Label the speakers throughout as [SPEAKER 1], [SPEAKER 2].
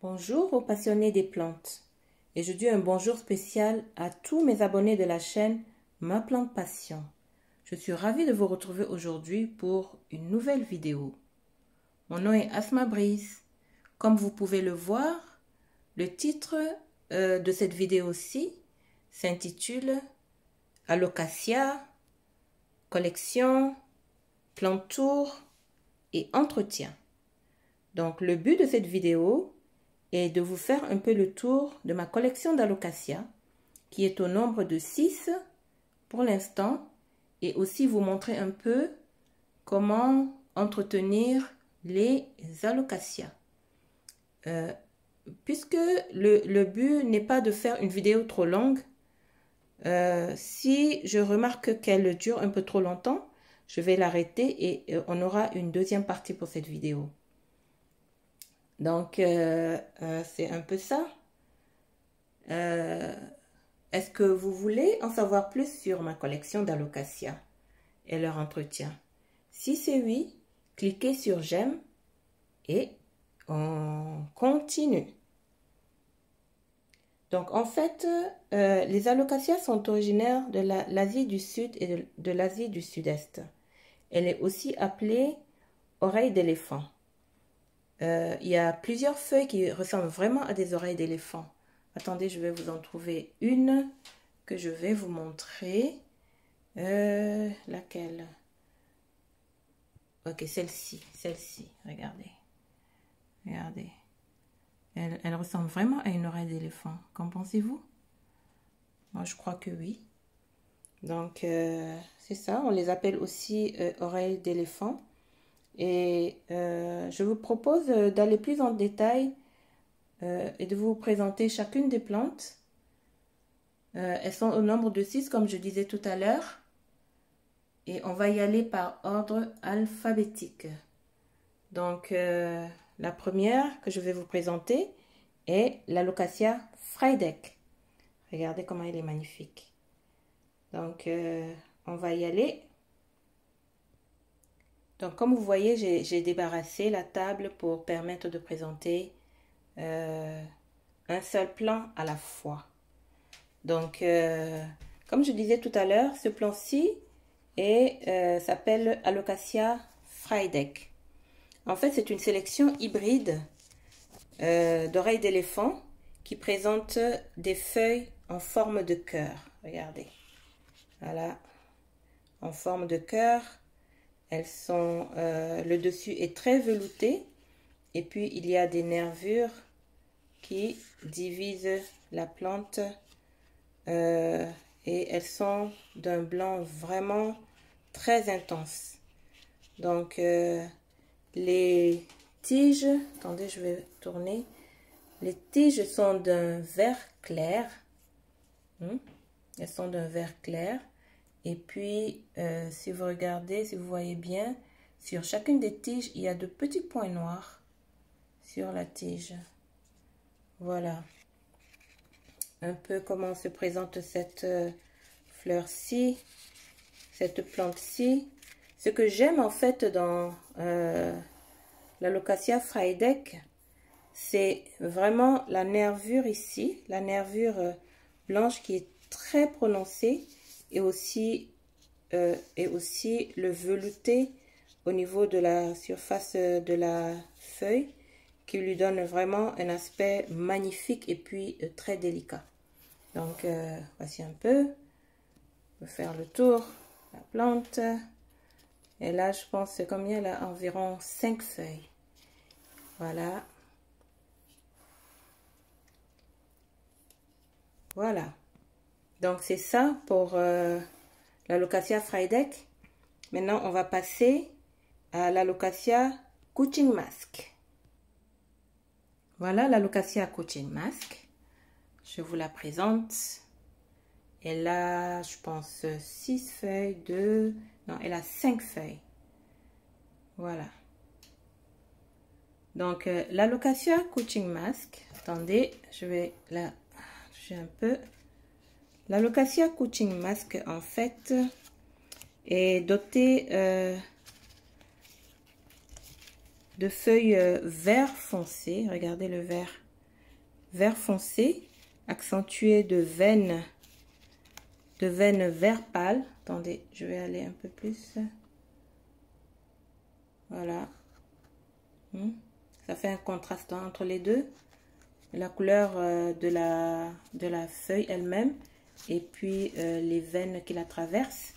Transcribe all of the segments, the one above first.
[SPEAKER 1] Bonjour aux passionnés des plantes et je dis un bonjour spécial à tous mes abonnés de la chaîne Ma Plante Passion. Je suis ravie de vous retrouver aujourd'hui pour une nouvelle vidéo. Mon nom est Asma Brice. Comme vous pouvez le voir, le titre de cette vidéo-ci s'intitule Alocasia, collection, plante tour et entretien. Donc le but de cette vidéo est de vous faire un peu le tour de ma collection d'Alocasia, qui est au nombre de 6 pour l'instant, et aussi vous montrer un peu comment entretenir les Alocasia. Puisque le but n'est pas de faire une vidéo trop longue, si je remarque qu'elle dure un peu trop longtemps, je vais l'arrêter et on aura une deuxième partie pour cette vidéo. Donc, c'est un peu ça. Est-ce que vous voulez en savoir plus sur ma collection d'Alocasia et leur entretien? Si c'est oui, cliquez sur j'aime et on continue. Donc, en fait, les Alocasia sont originaires de l'Asie du Sud et de l'Asie du Sud-Est. Elle est aussi appelée oreille d'éléphant. Il y a plusieurs feuilles qui ressemblent vraiment à des oreilles d'éléphant. Attendez, je vais vous en trouver une que je vais vous montrer. Laquelle? Ok, celle-ci, regardez. Regardez. Elle ressemble vraiment à une oreille d'éléphant. Qu'en pensez-vous? Moi, je crois que oui. Donc, c'est ça. On les appelle aussi oreilles d'éléphant. Et je vous propose d'aller plus en détail et de vous présenter chacune des plantes. Elles sont au nombre de 6, comme je disais tout à l'heure. Et on va y aller par ordre alphabétique. Donc, la première que je vais vous présenter est l'Alocasia Friedeck. Regardez comment elle est magnifique. Donc, on va y aller. Donc, comme vous voyez, j'ai débarrassé la table pour permettre de présenter un seul plant à la fois. Donc, comme je disais tout à l'heure, ce plant-ci s'appelle Alocasia Friedeck. En fait, c'est une sélection hybride d'oreilles d'éléphant qui présente des feuilles en forme de cœur. Regardez. Voilà. En forme de cœur. Elles sont, le dessus est très velouté et puis il y a des nervures qui divisent la plante et elles sont d'un blanc vraiment très intense. Donc les tiges, attendez, je vais tourner. Les tiges sont d'un vert clair. Elles sont d'un vert clair. Et puis, si vous regardez, si vous voyez bien, sur chacune des tiges, il y a de petits points noirs sur la tige. Voilà. Un peu comment se présente cette fleur-ci, cette plante-ci. Ce que j'aime en fait dans l'Alocasia Friedeck, c'est vraiment la nervure ici, la nervure blanche qui est très prononcée. Et aussi le velouté au niveau de la surface de la feuille qui lui donne vraiment un aspect magnifique et puis très délicat. Donc voici un peu, on va faire le tour de la plante. Et là je pense combien elle a environ 5 feuilles. Voilà. Voilà. Donc, c'est ça pour l'Alocasia Friedeck. Maintenant, on va passer à l'Alocasia Couching Mask. Voilà l'Alocasia Couching Mask. Je vous la présente. Elle a, je pense, 6 feuilles, 2... Non, elle a 5 feuilles. Voilà. Donc, l'Alocasia Couching Mask. Attendez, je vais la toucher un peu. L'Alocasia Couching Mask, en fait, est dotée de feuilles vert foncé. Regardez le vert vert foncé, accentué de veines vert pâle. Attendez, je vais aller un peu plus. Voilà. Ça fait un contraste entre les deux. La couleur de la feuille elle-même et puis les veines qui la traversent.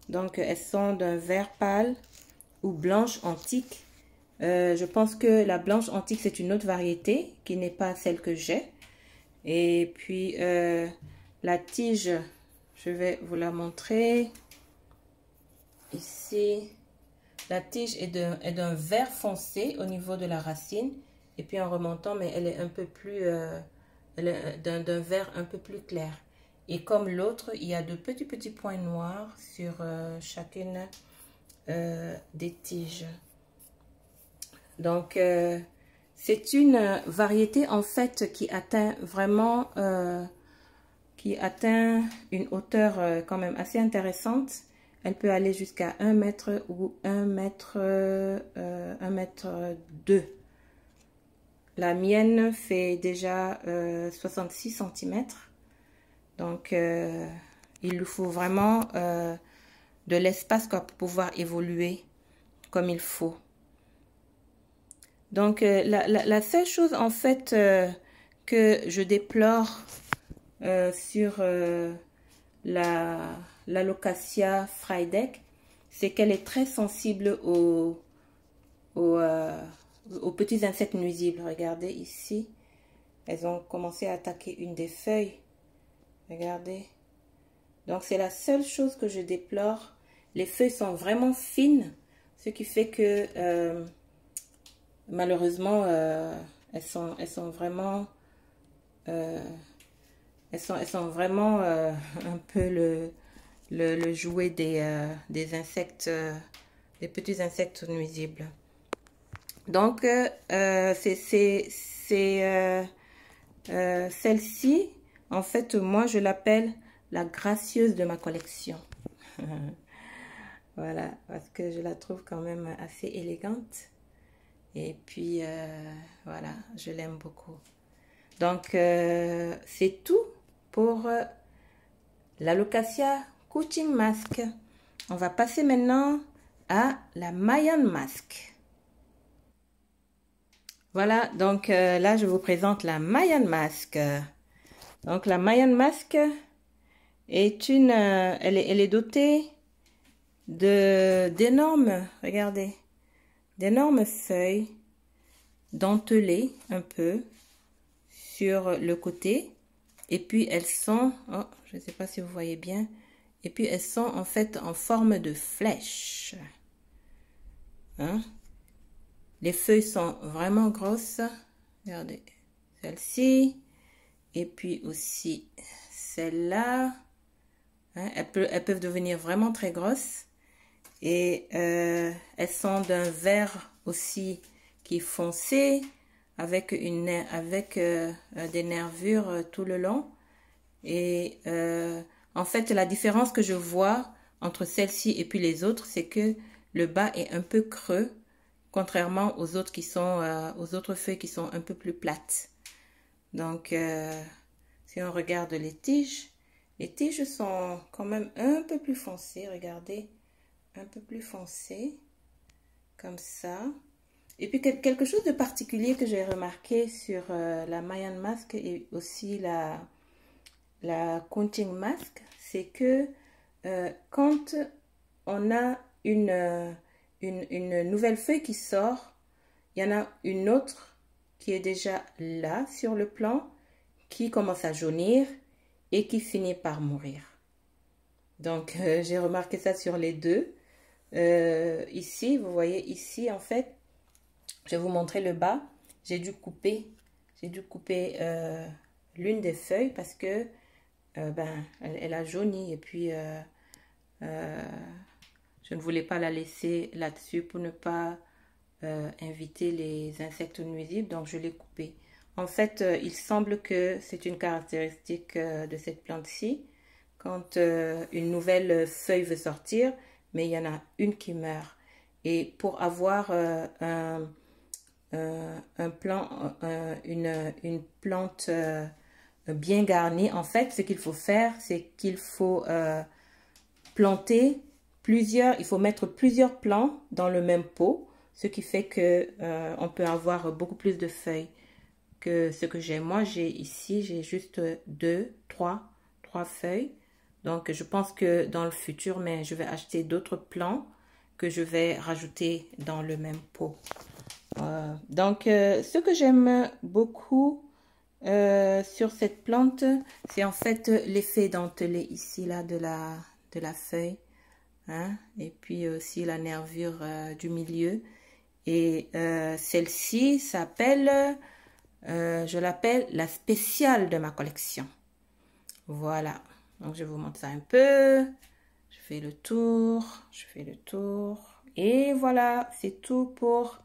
[SPEAKER 1] Donc, elles sont d'un vert pâle ou blanche antique. Je pense que la blanche antique, c'est une autre variété qui n'est pas celle que j'ai. Et puis, la tige, je vais vous la montrer. Ici, la tige est d'un vert foncé au niveau de la racine. Et puis, en remontant, mais elle est un peu plus... elle est d'un vert un peu plus clair. Et comme l'autre, il y a de petits points noirs sur chacune des tiges. Donc, c'est une variété en fait qui atteint vraiment, une hauteur quand même assez intéressante. Elle peut aller jusqu'à 1 mètre ou 1 mètre 2. La mienne fait déjà 66 cm. Donc, il lui faut vraiment de l'espace pour pouvoir évoluer comme il faut. Donc, la seule chose en fait que je déplore sur la Locassia Frydek, c'est qu'elle est très sensible aux petits insectes nuisibles. Regardez ici, elles ont commencé à attaquer une des feuilles. Regardez. Donc, c'est la seule chose que je déplore. Les feuilles sont vraiment fines, ce qui fait que malheureusement, elles sont vraiment un peu le jouet des insectes, des petits insectes nuisibles. Donc, celle-ci, en fait, moi, je l'appelle la gracieuse de ma collection. Voilà, parce que je la trouve quand même assez élégante. Et puis, voilà, je l'aime beaucoup. Donc, c'est tout pour la Locassia Cooching Mask. On va passer maintenant à la Mayan Mask. Voilà, donc là, je vous présente la Mayan Mask. Donc, la Mayan Mask est elle est dotée d'énormes, regardez, d'énormes feuilles dentelées un peu sur le côté. Et puis, elles sont, oh, je ne sais pas si vous voyez bien, et puis elles sont en fait en forme de flèche. Hein? Les feuilles sont vraiment grosses. Regardez, celle-ci. Et puis aussi celle-là. Hein? Elles peuvent devenir vraiment très grosses. Et elles sont d'un vert aussi qui est foncé, avec des nervures tout le long. Et en fait, la différence que je vois entre celle-ci et puis les autres, c'est que le bas est un peu creux, contrairement aux autres aux autres feuilles qui sont un peu plus plates. Donc, si on regarde les tiges sont quand même un peu plus foncées. Regardez, un peu plus foncées, comme ça. Et puis, quelque chose de particulier que j'ai remarqué sur la Mayan Mask et aussi la Cooching Mask, c'est que quand on a une nouvelle feuille qui sort, il y en a une autre qui est déjà là sur le plan, qui commence à jaunir et qui finit par mourir. Donc, j'ai remarqué ça sur les deux. Ici, vous voyez ici, en fait, je vais vous montrer le bas. J'ai dû couper l'une des feuilles parce que elle a jauni et puis je ne voulais pas la laisser là-dessus pour ne pas inviter les insectes nuisibles, donc je l'ai coupée. En fait, il semble que c'est une caractéristique de cette plante-ci. Quand une nouvelle feuille veut sortir, mais il y en a une qui meurt. Et pour avoir une plante bien garnie. En fait, ce qu'il faut faire, c'est qu'il faut planter il faut mettre plusieurs plants dans le même pot, ce qui fait que on peut avoir beaucoup plus de feuilles que ce que j'ai. Moi, j'ai juste trois feuilles. Donc, je pense que dans le futur, mais je vais acheter d'autres plants que je vais rajouter dans le même pot. Donc, ce que j'aime beaucoup sur cette plante, c'est en fait l'effet dentelé ici, là, de la feuille. Hein? Et puis aussi la nervure du milieu. Et celle-ci s'appelle, je l'appelle la spéciale de ma collection. Voilà. Donc, je vous montre ça un peu. Je fais le tour. Et voilà, c'est tout pour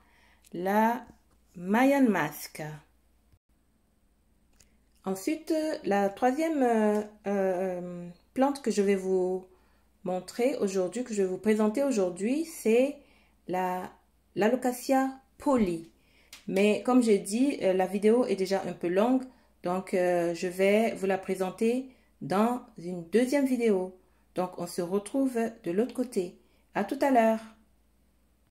[SPEAKER 1] la Mayan Mask. Ensuite, la troisième plante que je vais vous montrer aujourd'hui, que je vais vous présenter aujourd'hui, c'est l'Alocasia Poli. Mais comme j'ai dit, la vidéo est déjà un peu longue, donc je vais vous la présenter dans une deuxième vidéo. Donc on se retrouve de l'autre côté. À tout à l'heure.